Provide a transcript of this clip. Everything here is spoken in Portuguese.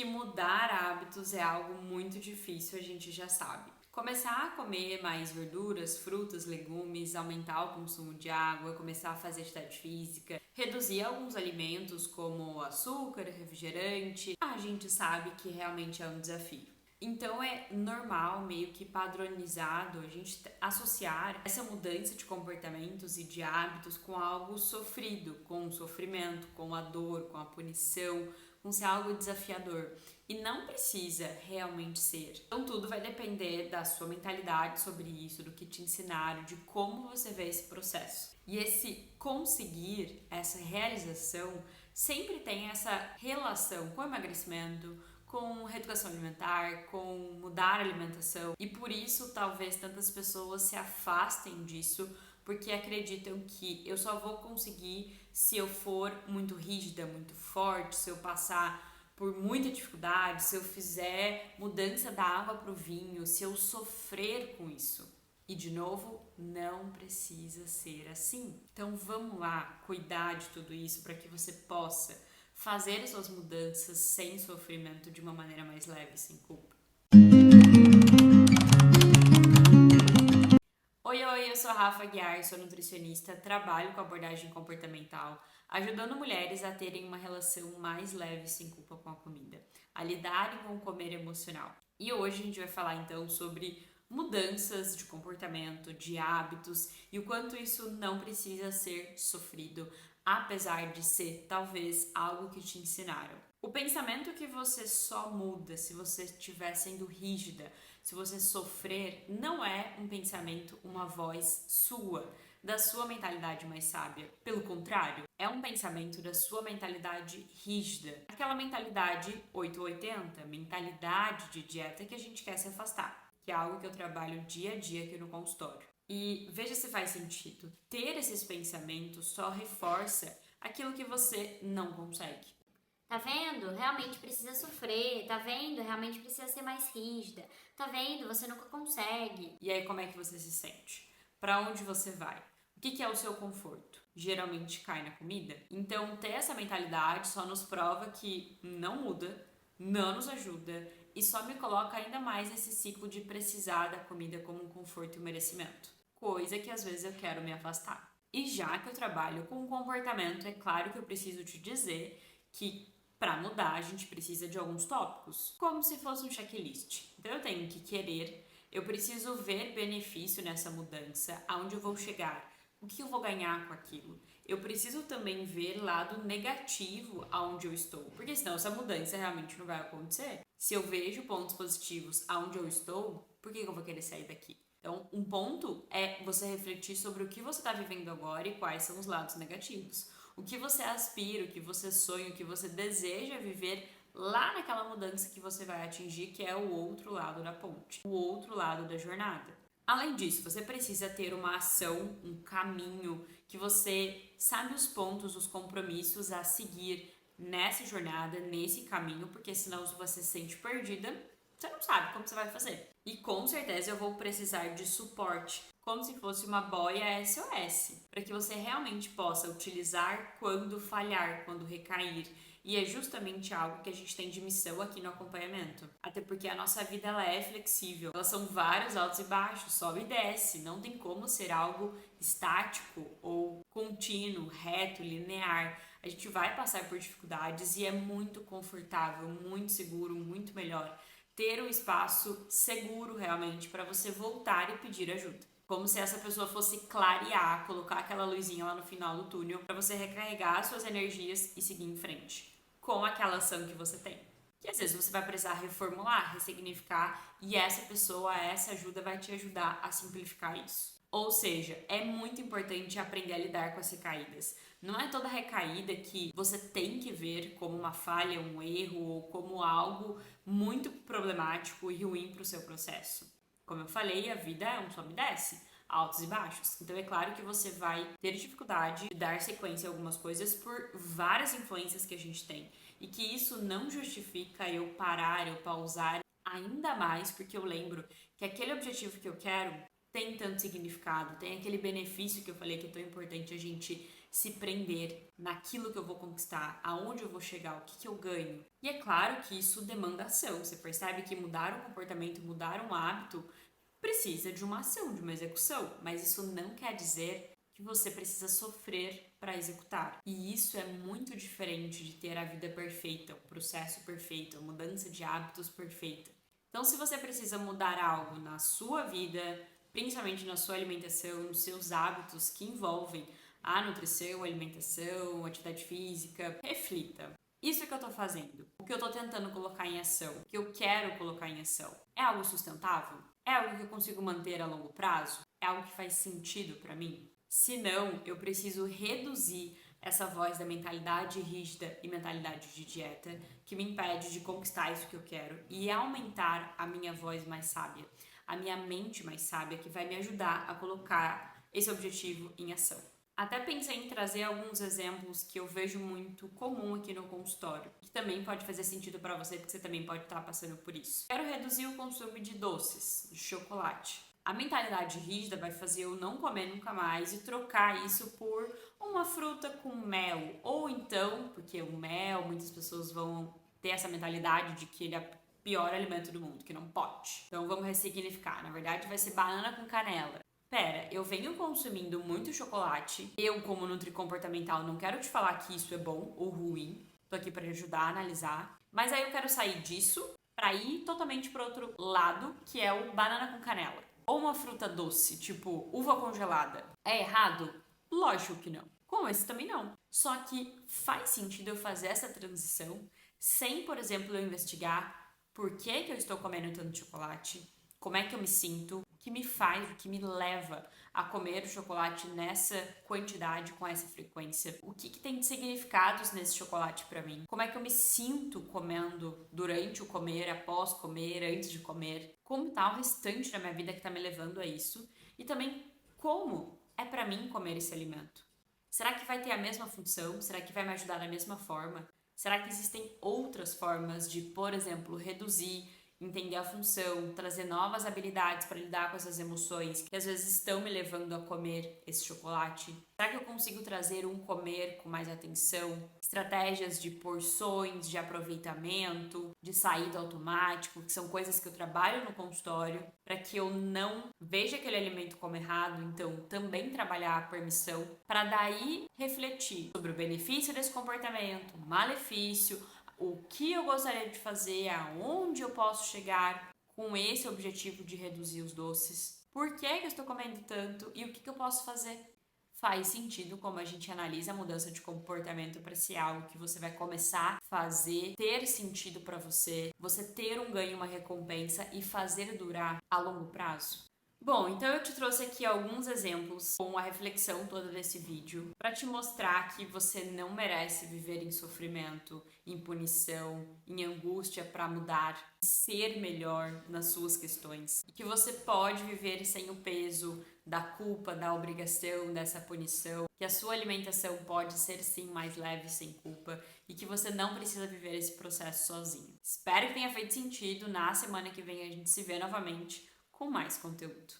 que mudar hábitos é algo muito difícil, a gente já sabe. Começar a comer mais verduras, frutas, legumes, aumentar o consumo de água, começar a fazer atividade física, reduzir alguns alimentos como açúcar, refrigerante, a gente sabe que realmente é um desafio. Então é normal, meio que padronizado, a gente associar essa mudança de comportamentos e de hábitos com algo sofrido, com o sofrimento, com a dor, com a punição, com ser algo desafiador. E não precisa realmente ser. Então tudo vai depender da sua mentalidade sobre isso, do que te ensinaram, de como você vê esse processo. E esse conseguir, essa realização, sempre tem essa relação com o emagrecimento, com reeducação alimentar, com mudar a alimentação. E por isso talvez tantas pessoas se afastem disso, porque acreditam que eu só vou conseguir se eu for muito rígida, muito forte, se eu passar por muita dificuldade, se eu fizer mudança da água para o vinho, se eu sofrer com isso. E de novo, não precisa ser assim. Então vamos lá cuidar de tudo isso para que você possa fazer as suas mudanças sem sofrimento, de uma maneira mais leve, sem culpa. Oi, eu sou a Rafa Guiar, sou nutricionista, trabalho com abordagem comportamental, ajudando mulheres a terem uma relação mais leve e sem culpa com a comida, a lidarem com o comer emocional. E hoje a gente vai falar então sobre mudanças de comportamento, de hábitos e o quanto isso não precisa ser sofrido, apesar de ser talvez algo que te ensinaram. O pensamento que você só muda se você estiver sendo rígida, se você sofrer, não é um pensamento, uma voz sua, da sua mentalidade mais sábia. Pelo contrário, é um pensamento da sua mentalidade rígida. Aquela mentalidade 880, mentalidade de dieta que a gente quer se afastar, que é algo que eu trabalho dia a dia aqui no consultório. E veja se faz sentido. Ter esses pensamentos só reforça aquilo que você não consegue. Tá vendo? Realmente precisa sofrer. Tá vendo? Realmente precisa ser mais rígida. Tá vendo? Você nunca consegue. E aí, como é que você se sente? Para onde você vai? O que é o seu conforto? Geralmente cai na comida. Então, ter essa mentalidade só nos prova que não muda, não nos ajuda e só me coloca ainda mais nesse ciclo de precisar da comida como um conforto e um merecimento. Coisa que às vezes eu quero me afastar. E já que eu trabalho com comportamento, é claro que eu preciso te dizer que para mudar a gente precisa de alguns tópicos, como se fosse um checklist. Então eu tenho que querer, eu preciso ver benefício nessa mudança, aonde eu vou chegar, o que eu vou ganhar com aquilo. Eu preciso também ver lado negativo aonde eu estou, porque senão essa mudança realmente não vai acontecer. Se eu vejo pontos positivos aonde eu estou, por que eu vou querer sair daqui? Então, um ponto é você refletir sobre o que você está vivendo agora e quais são os lados negativos. O que você aspira, o que você sonha, o que você deseja viver lá naquela mudança que você vai atingir, que é o outro lado da ponte, o outro lado da jornada. Além disso, você precisa ter uma ação, um caminho, que você sabe os pontos, os compromissos a seguir nessa jornada, nesse caminho, porque senão se você se sente perdida, você não sabe como você vai fazer. E com certeza eu vou precisar de suporte, como se fosse uma boia SOS, para que você realmente possa utilizar quando falhar, quando recair. E é justamente algo que a gente tem de missão aqui no acompanhamento. Até porque a nossa vida ela é flexível. Elas são vários altos e baixos, sobe e desce. Não tem como ser algo estático ou contínuo, reto, linear. A gente vai passar por dificuldades e é muito confortável, muito seguro, muito melhor ter um espaço seguro realmente para você voltar e pedir ajuda. Como se essa pessoa fosse clarear, colocar aquela luzinha lá no final do túnel para você recarregar suas energias e seguir em frente com aquela ação que você tem. Que às vezes você vai precisar reformular, ressignificar e essa pessoa, essa ajuda vai te ajudar a simplificar isso. Ou seja, é muito importante aprender a lidar com as recaídas. Não é toda recaída que você tem que ver como uma falha, um erro ou como algo muito problemático e ruim para o seu processo. Como eu falei, a vida é um sobe e desce, altos e baixos. Então é claro que você vai ter dificuldade de dar sequência a algumas coisas por várias influências que a gente tem. E que isso não justifica eu parar, eu pausar, ainda mais porque eu lembro que aquele objetivo que eu quero tem tanto significado, tem aquele benefício que eu falei que é tão importante a gente se prender naquilo que eu vou conquistar, aonde eu vou chegar, o que eu ganho. E é claro que isso demanda ação. Você percebe que mudar um comportamento, mudar um hábito, precisa de uma ação, de uma execução. Mas isso não quer dizer que você precisa sofrer para executar. E isso é muito diferente de ter a vida perfeita, o processo perfeito, a mudança de hábitos perfeita. Então, se você precisa mudar algo na sua vida, principalmente na sua alimentação, nos seus hábitos que envolvem a nutrição, a alimentação, a atividade física, reflita. Isso que eu estou fazendo, o que eu estou tentando colocar em ação, o que eu quero colocar em ação, é algo sustentável? É algo que eu consigo manter a longo prazo? É algo que faz sentido para mim? Se não, eu preciso reduzir essa voz da mentalidade rígida e mentalidade de dieta que me impede de conquistar isso que eu quero e aumentar a minha voz mais sábia, a minha mente mais sábia, que vai me ajudar a colocar esse objetivo em ação. Até pensei em trazer alguns exemplos que eu vejo muito comum aqui no consultório, que também pode fazer sentido para você, porque você também pode estar passando por isso. Quero reduzir o consumo de doces, de chocolate. A mentalidade rígida vai fazer eu não comer nunca mais e trocar isso por uma fruta com mel. Ou então, porque o mel, muitas pessoas vão ter essa mentalidade de que ele é o pior alimento do mundo, que não pode. Então vamos ressignificar. Na verdade vai ser banana com canela. Pera, eu venho consumindo muito chocolate. Eu, como nutricomportamental, não quero te falar que isso é bom ou ruim. Tô aqui para ajudar a analisar. Mas aí eu quero sair disso para ir totalmente para outro lado, que é o banana com canela. Ou uma fruta doce, tipo uva congelada. É errado? Lógico que não. Com esse também não. Só que faz sentido eu fazer essa transição sem, por exemplo, eu investigar por que eu estou comendo tanto chocolate, como é que eu me sinto, o que me faz, o que me leva a comer o chocolate nessa quantidade, com essa frequência, o que tem de significados nesse chocolate para mim, como é que eu me sinto comendo durante o comer, após comer, antes de comer, como tá o restante da minha vida que tá me levando a isso e também como é para mim comer esse alimento. Será que vai ter a mesma função? Será que vai me ajudar da mesma forma? Será que existem outras formas de, por exemplo, reduzir, entender a função, trazer novas habilidades para lidar com essas emoções que às vezes estão me levando a comer esse chocolate? Será que eu consigo trazer um comer com mais atenção? Estratégias de porções, de aproveitamento, de saída automático, que são coisas que eu trabalho no consultório para que eu não veja aquele alimento como errado, então também trabalhar a permissão para daí refletir sobre o benefício desse comportamento, o malefício, o que eu gostaria de fazer, aonde eu posso chegar com esse objetivo de reduzir os doces, por que eu estou comendo tanto e o que eu posso fazer. Faz sentido como a gente analisa a mudança de comportamento para ser algo que você vai começar a fazer, ter sentido para você, você ter um ganho, uma recompensa e fazer durar a longo prazo. Bom, então eu te trouxe aqui alguns exemplos com a reflexão toda desse vídeo para te mostrar que você não merece viver em sofrimento, em punição, em angústia para mudar, ser melhor nas suas questões e que você pode viver sem o peso da culpa, da obrigação, dessa punição, que a sua alimentação pode ser sim mais leve sem culpa e que você não precisa viver esse processo sozinho. Espero que tenha feito sentido. Na semana que vem a gente se vê novamente com mais conteúdo.